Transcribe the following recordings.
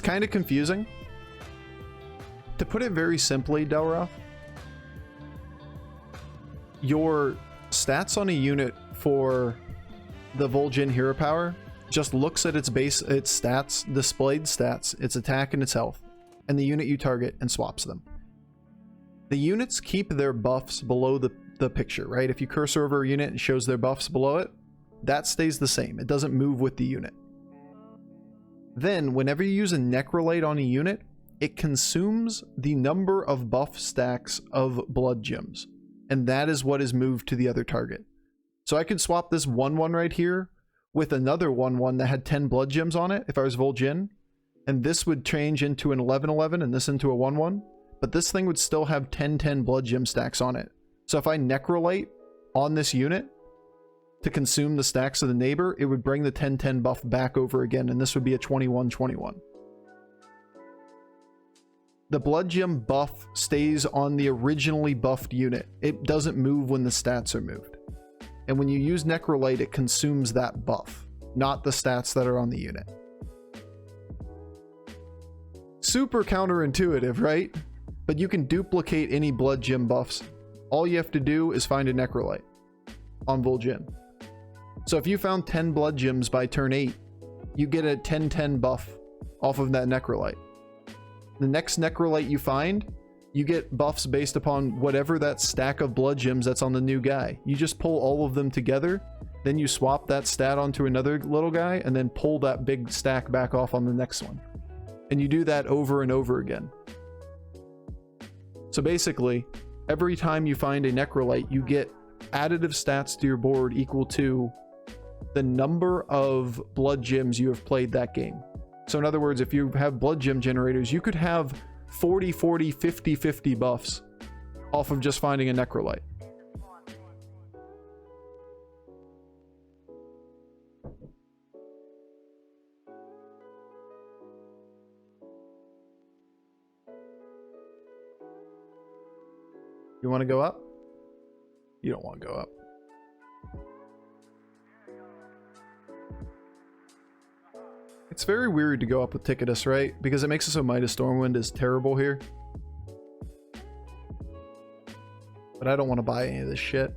kind of confusing. To put it very simply, Delra, your stats on a unit for the Vol'jin hero power just looks at its base, its stats, displayed stats, its attack and its health, and the unit you target, and swaps them. The units keep their buffs below the picture, right? If you cursor over a unit and shows their buffs below it, that stays the same. It doesn't move with the unit. Then, whenever you use a Necrolite on a unit, it consumes the number of buff stacks of blood gems, and that is what is moved to the other target. So I could swap this 1/1 right here with another 1/1 that had 10 blood gems on it if I was Vol'jin, and this would change into an 11/11 and this into a 1/1, but this thing would still have 10/10 blood gem stacks on it. So if I Necrolite on this unit to consume the stacks of the neighbor, it would bring the 10/10 buff back over again, and this would be a 21/21. The blood gem buff stays on the originally buffed unit. It doesn't move when the stats are moved. And when you use Necrolite, it consumes that buff, not the stats that are on the unit. Super counterintuitive, right? But you can duplicate any blood gem buffs. All you have to do is find a Necrolite on Vol'jin. So if you found 10 blood gems by turn 8, you get a 10/10 buff off of that Necrolite. The next Necrolite you find, you get buffs based upon whatever that stack of blood gems that's on the new guy. You just pull all of them together, then you swap that stat onto another little guy, and then pull that big stack back off on the next one. And you do that over and over again. So basically, every time you find a Necrolite, you get additive stats to your board equal to the number of blood gems you have played that game. So in other words, if you have blood gem generators, you could have 40, 40, 50, 50 buffs off of just finding a Necrolite. You want to go up? You don't want to go up. It's very weird to go up with Ticketus, right? Because it makes it so Midas Stormwind is terrible here. But I don't want to buy any of this shit.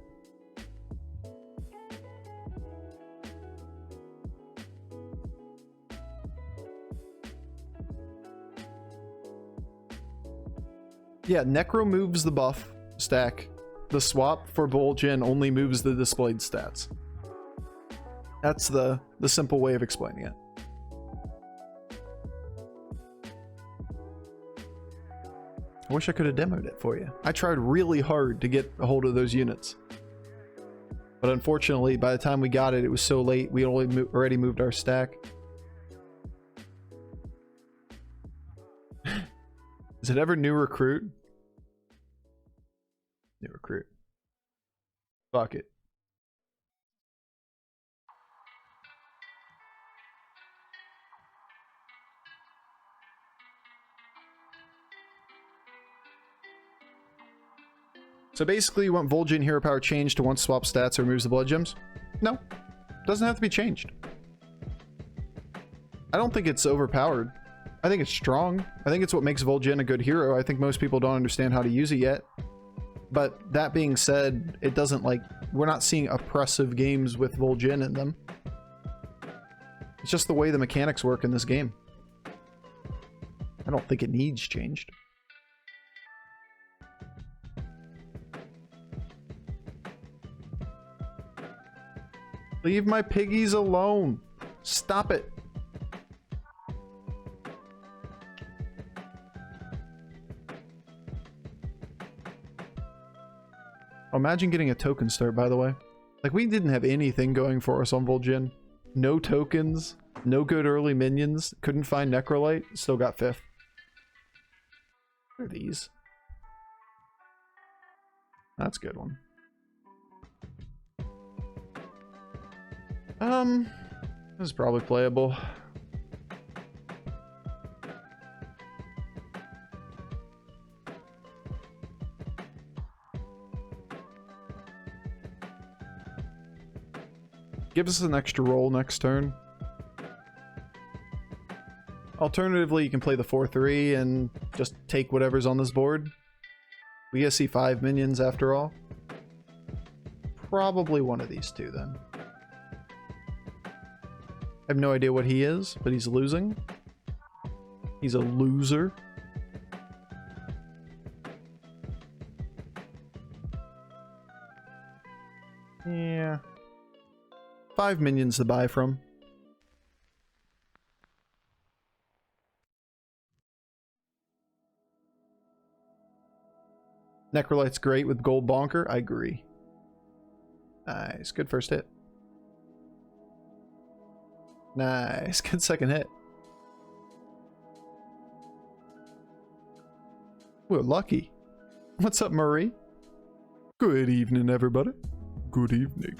Yeah, Necro moves the buff stack. The swap for Vol'jin only moves the displayed stats. That's the simple way of explaining it. I wish I could have demoed it for you. I tried really hard to get a hold of those units. But unfortunately, by the time we got it, it was so late, we already moved our stack. Is it ever new recruit? New recruit. Fuck it. So basically, you want Vol'jin hero power changed to once swap stats or removes the blood gems? No, doesn't have to be changed. I don't think it's overpowered. I think it's strong. I think it's what makes Vol'jin a good hero. I think most people don't understand how to use it yet. But that being said, it doesn't like, we're not seeing oppressive games with Vol'jin in them. It's just the way the mechanics work in this game. I don't think it needs changed. Leave my piggies alone. Stop it. Oh, imagine getting a token start, by the way. Like, we didn't have anything going for us on Vol'jin. No tokens, no good early minions, couldn't find Necrolite, still got 5th. What are these? That's a good one. This is probably playable. Give us an extra roll next turn. Alternatively, you can play the 4-3 and just take whatever's on this board. We get to see 5 minions after all. Probably one of these two then. I have no idea what he is, but he's losing. He's a loser. Yeah. 5 minions to buy from. Necrolite's great with gold bonker. I agree. Nice. Good first hit. Nice. Good second hit. We're lucky. What's up, Marie? Good evening, everybody. Good evening.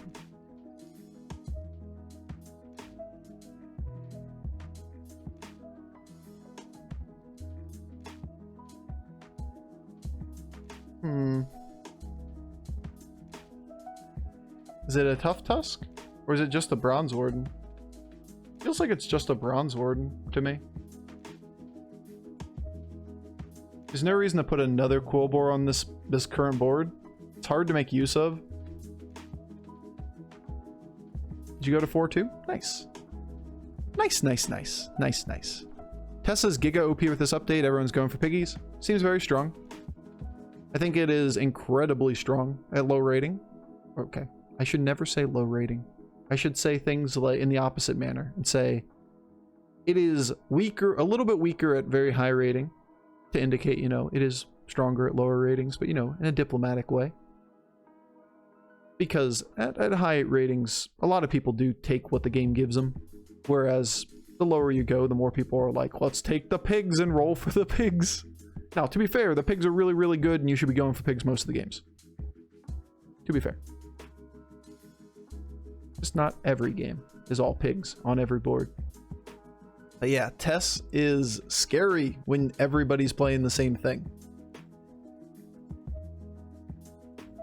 Is it a Tough Tusk? Or is it just a Bronze Warden? Feels like it's just a Bronze Warden to me. There's no reason to put another quillboar on this current board. It's hard to make use of. Did you go to 4-2? Nice. Nice, nice, nice. Nice, nice. Tessa's Giga OP with this update. Everyone's going for piggies. Seems very strong. I think it is incredibly strong at low rating. Okay. I should never say low rating. I should say things like in the opposite manner and say it is weaker, a little bit weaker at very high rating to indicate, you know, it is stronger at lower ratings, but, you know, in a diplomatic way. Because at high ratings, a lot of people do take what the game gives them. Whereas the lower you go, the more people are like, let's take the pigs and roll for the pigs. Now, to be fair, the pigs are really, really good and you should be going for pigs most of the games. To be fair. Just not every game is all pigs on every board. But yeah, Tess is scary when everybody's playing the same thing.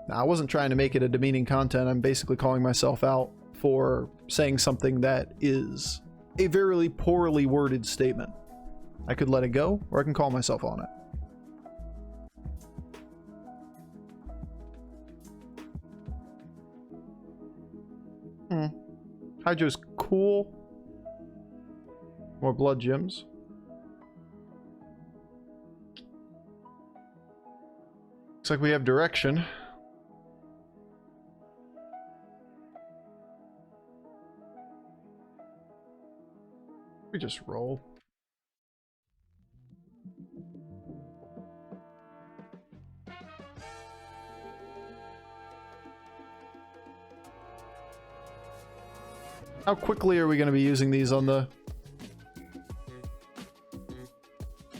Now, I wasn't trying to make it a demeaning content. I'm basically calling myself out for saying something that is a very poorly worded statement. I could let it go, or I can call myself on it. Hydro's cool. More blood gems. Looks like we have direction. We just roll. How quickly are we going to be using these on the...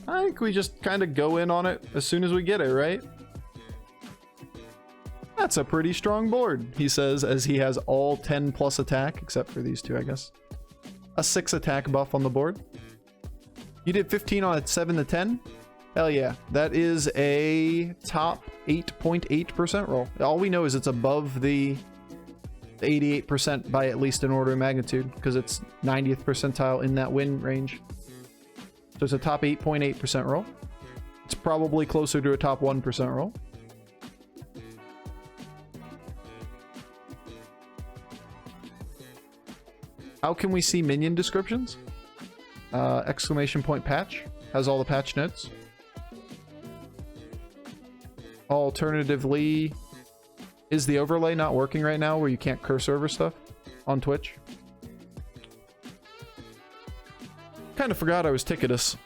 I think we just kind of go in on it as soon as we get it, right? That's a pretty strong board, he says, as he has all 10 plus attack, except for these two, I guess. A 6 attack buff on the board. You did 15 on a 7 to 10? Hell yeah. That is a top 8.8% roll. All we know is it's above the 88% by at least an order of magnitude, because it's 90th percentile in that win range. So it's a top 8.8% roll. It's probably closer to a top 1% roll. How can we see minion descriptions? Exclamation point patch has all the patch notes. Alternatively, is the overlay not working right now where you can't cursor over stuff on Twitch? Kind of forgot I was Ticketus.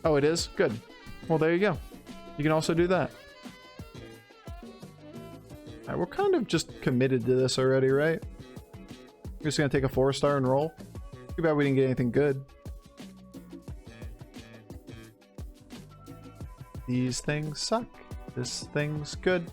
Oh, it is? Good. Well, there you go. You can also do that. Alright, we're kind of just committed to this already, right? We're just gonna take a 4-star and roll. Too bad we didn't get anything good. These things suck. This thing's good.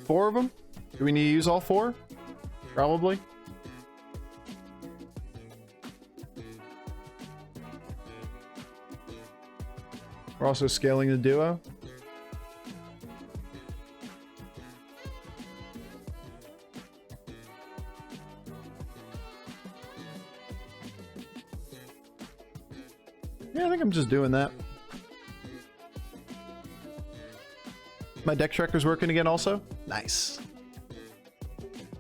4 of them? Do we need to use all 4? Probably. We're also scaling the duo. Yeah, I think I'm just doing that. My deck tracker's working again also? Nice.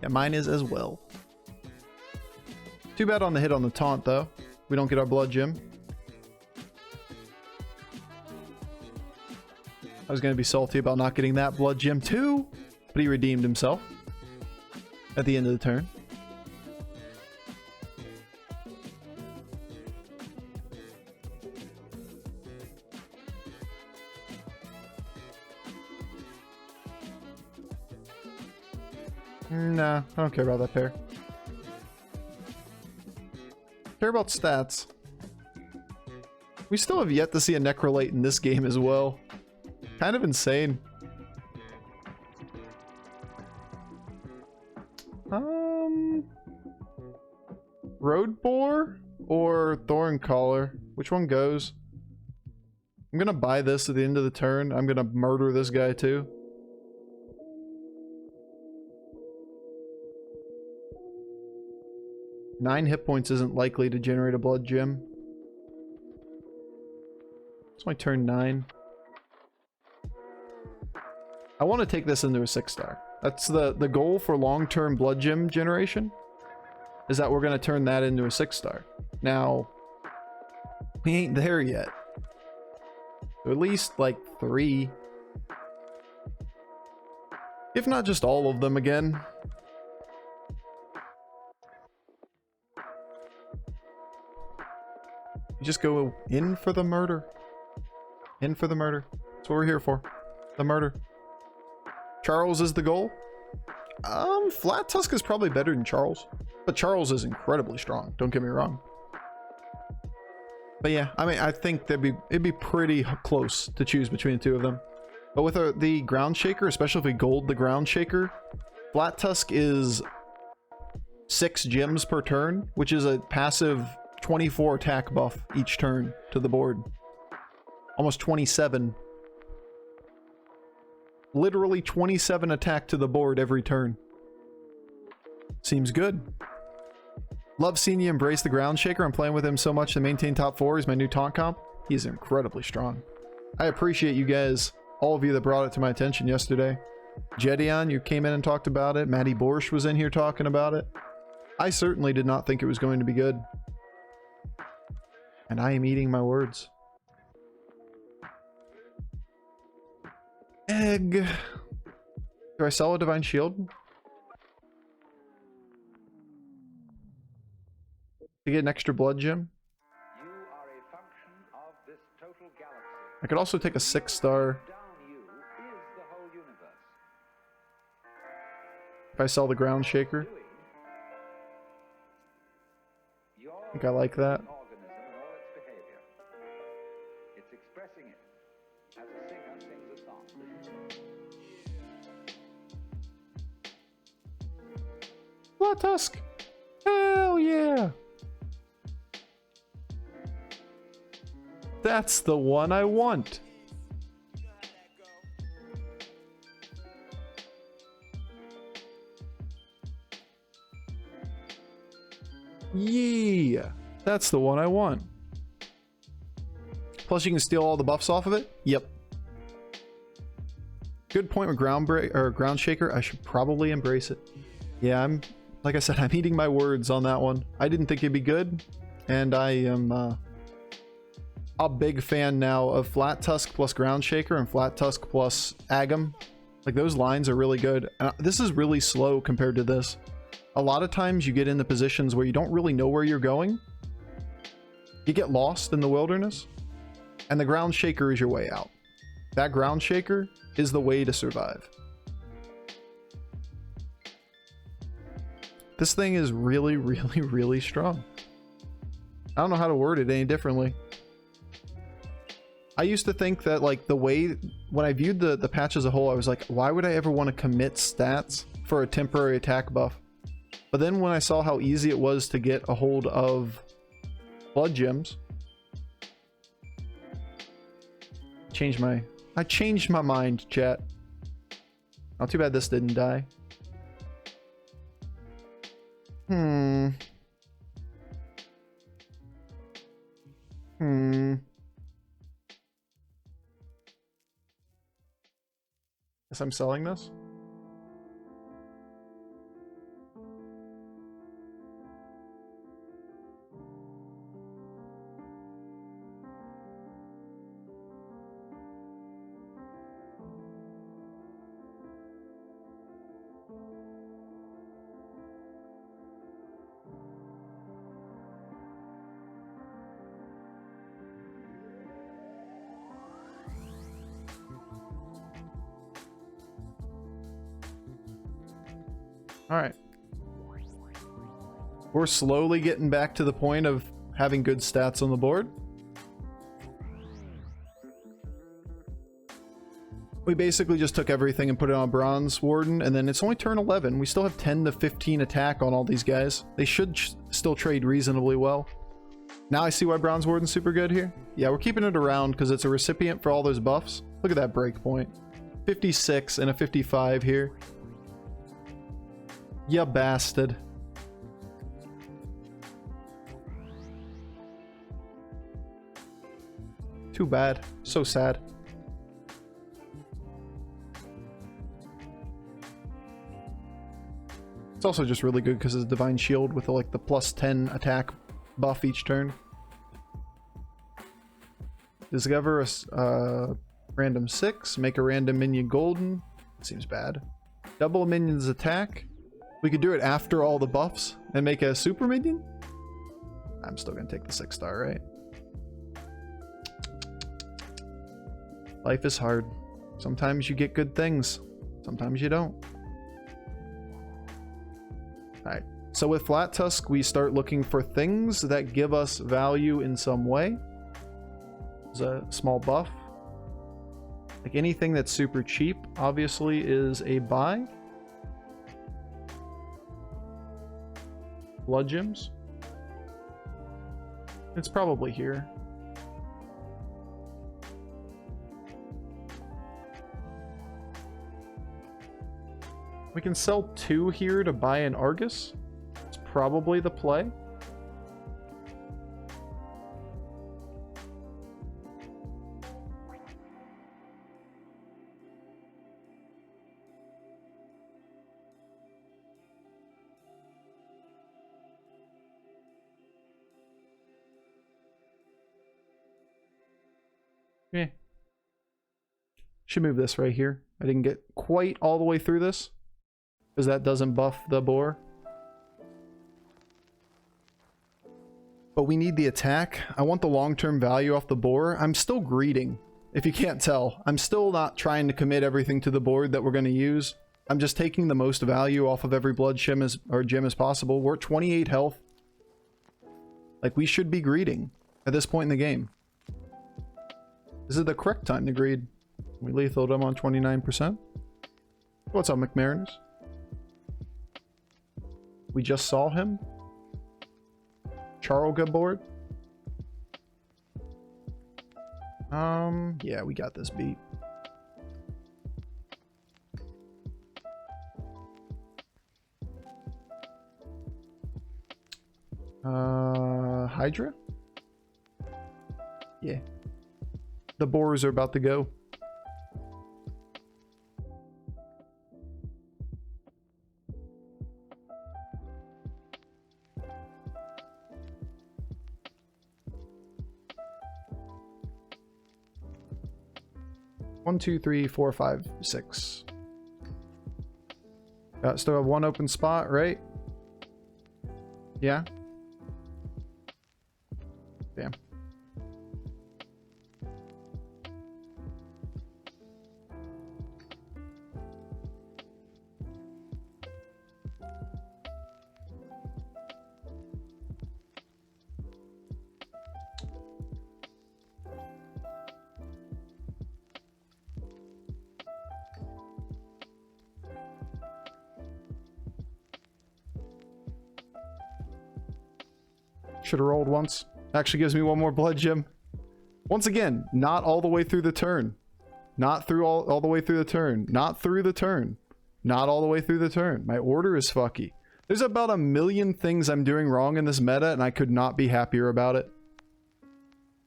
Yeah, mine is as well. Too bad on the hit on the taunt, though. We don't get our blood gem. I was going to be salty about not getting that blood gem too, but he redeemed himself at the end of the turn. Nah, I don't care about that pair. Care about stats. We still have yet to see a Necrolate in this game as well. Kind of insane. Roadboar or Thorncaller? Which one goes? I'm gonna buy this at the end of the turn. I'm gonna murder this guy too. Nine hit points isn't likely to generate a blood gem. It's my turn 9. I want to take this into a 6-star. That's the goal for long-term blood gem generation, is that we're going to turn that into a 6-star. Now, we ain't there yet. So at least like 3. If not just all of them again. You just go in for the murder. In for the murder. That's what we're here for. The murder. Charles is the goal. Flat Tusk is probably better than Charles, but Charles is incredibly strong. Don't get me wrong. But yeah, I mean, I think it'd be pretty close to choose between the two of them. But with the Groundshaker, especially if we gold the Groundshaker, Flat Tusk is 6 gems per turn, which is a passive 24 attack buff each turn to the board. Almost 27. Literally 27 attack to the board every turn. Seems good. Love seeing you embrace the Groundshaker. I'm playing with him so much to maintain top 4. He's my new taunt comp. He's incredibly strong. I appreciate you guys, all of you that brought it to my attention yesterday. Jedion, you came in and talked about it. Matty Borsch was in here talking about it. I certainly did not think it was going to be good. And I am eating my words. Egg. Do I sell a Divine Shield? To get an extra blood gem? You are a function of this total galaxy. I could also take a 6-star. Down you is the whole universe. If I sell the Groundshaker. I think I like that. Organism and all its behavior. It's expressing it as a singer sings a song. Flat Tusk! Hell yeah! That's the one I want. Yeah, that's the one I want. Plus you can steal all the buffs off of it. Yep. Good point with Groundshaker. I should probably embrace it. Yeah, like I said, I'm eating my words on that one. I didn't think it'd be good, and I am a big fan now of Flat Tusk plus Groundshaker and Flat Tusk plus Agam. Like, those lines are really good. This is really slow compared to this. A lot of times you get into positions where you don't really know where you're going. You get lost in the wilderness, and the Groundshaker is your way out. That Groundshaker is the way to survive. This thing is really, really, really strong. I don't know how to word it any differently. I used to think that like the way when I viewed the patch as a whole, I was like, why would I ever want to commit stats for a temporary attack buff? But then when I saw how easy it was to get a hold of blood gems, I changed my mind, chat. Not too bad this didn't die. Guess I'm selling this. All right. We're slowly getting back to the point of having good stats on the board. We basically just took everything and put it on Bronze Warden, and then it's only turn 11. We still have 10 to 15 attack on all these guys. They should still trade reasonably well. Now I see why Bronze Warden's super good here. Yeah, we're keeping it around because it's a recipient for all those buffs. Look at that breakpoint. 56 and a 55 here. Ya bastard. Too bad. So sad. It's also just really good because it's Divine Shield with like the plus 10 attack buff each turn. Discover a random 6. Make a random minion golden. Seems bad. Double a minion's attack. We could do it after all the buffs and make a super minion. I'm still gonna take the 6-star, right? Life is hard. Sometimes you get good things. Sometimes you don't. Alright, so with Flat Tusk, we start looking for things that give us value in some way. There's a small buff. Like anything that's super cheap, obviously, is a buy. Blood gems. It's probably here. We can sell 2 here to buy an Argus. It's probably the play. Yeah. Should move this right here. I didn't get quite all the way through this, because that doesn't buff the boar. But we need the attack. I want the long-term value off the boar. I'm still greeding, if you can't tell. I'm still not trying to commit everything to the board that we're going to use. I'm just taking the most value off of every blood gem as possible. We're at 28 health. Like, we should be greeding at this point in the game. This is the correct time to greed. We lethaled him on 29%. What's up, McMariners? We just saw him. Charl get bored. Yeah, we got this beat. Hydra? Yeah. The boars are about to go. One, two, three, four, five, six. Still have 1 open spot, right? Yeah. Damn. Should have rolled once. Actually gives me one more blood gem. Once again, not all the way through the turn. Not through all the way through the turn. Not through the turn. Not all the way through the turn. My order is fucky. There's about a million things I'm doing wrong in this meta, and I could not be happier about it.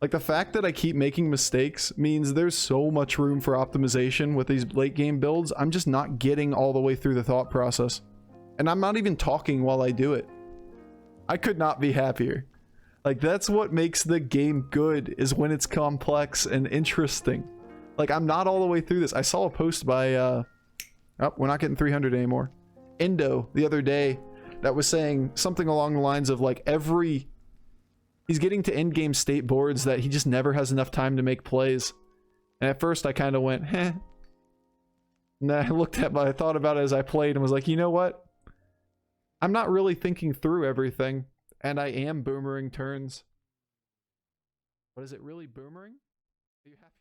Like, the fact that I keep making mistakes means there's so much room for optimization with these late game builds. I'm just not getting all the way through the thought process. And I'm not even talking while I do it. I could not be happier. Like, that's what makes the game good, is when it's complex and interesting. Like, I'm not all the way through this. I saw a post by, oh, we're not getting 300 anymore. Indo, the other day, that was saying something along the lines of, like, he's getting to end game state boards that he just never has enough time to make plays. And at first I kind of went, heh. And then I thought about it as I played and was like, you know what? I'm not really thinking through everything, and I am boomering turns. But is it really boomering? Are you happy?